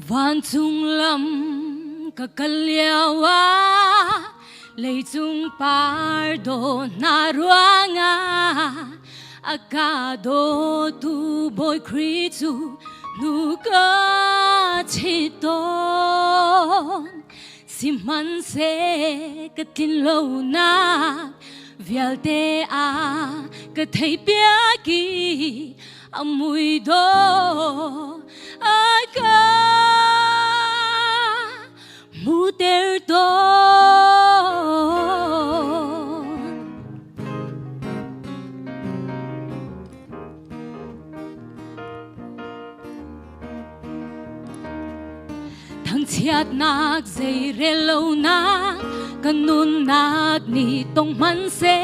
Vạn chung lâm ka kalyawa lay chung pardo na ruanga akado tu boy kritu nuka chiton si man se katin lo na vialte a ka thai pia ki amui do aka muter do thằng chiat nak dây re lâu na kanun nak ni tong man se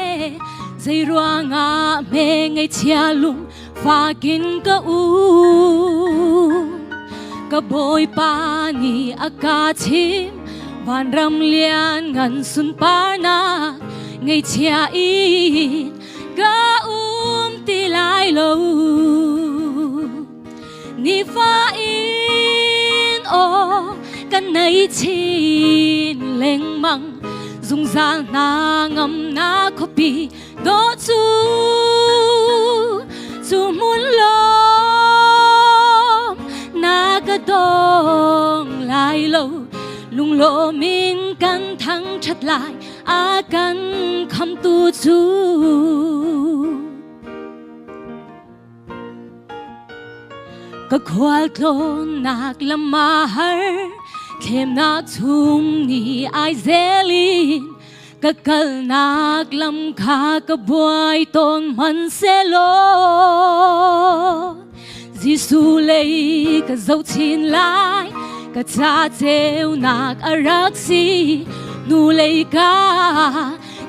dây rua nga me ngay chia lung pha kin ka u ka boy pa ni aka chim van ram lian ngan sun pa na ngay chia in ka ti lai lo ni fa in o kan nay chin leng mang dung ra na ngâm na copy đó chu muốn lom na ka dong lai lâu lung lo min kan thăng chặt lại a kan kham tu chu ka khwal tlon nak lamahar khem nak thum ni ai zelin ka kal nak lam kha ka boy ton man se lo Gisu lei ka zau chin lai ka cha cheu nak arak si nu lei ka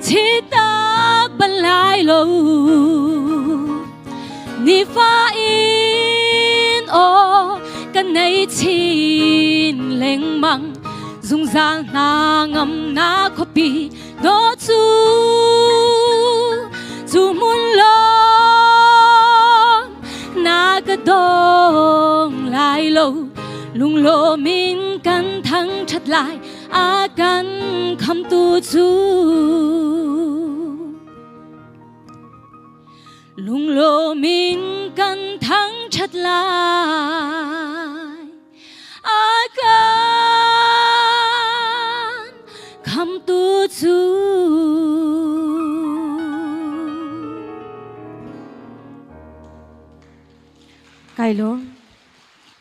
chi tak ban lai lo ni fa in o ka nei chin leng mang dung ra na ngâm na copy đó chu muốn lo na ka dong lai lâu lung lo min kan thăng chặt lại a kan kham tu chu lung lo min kan thăng chặt lại a kan kham tu chu Kylo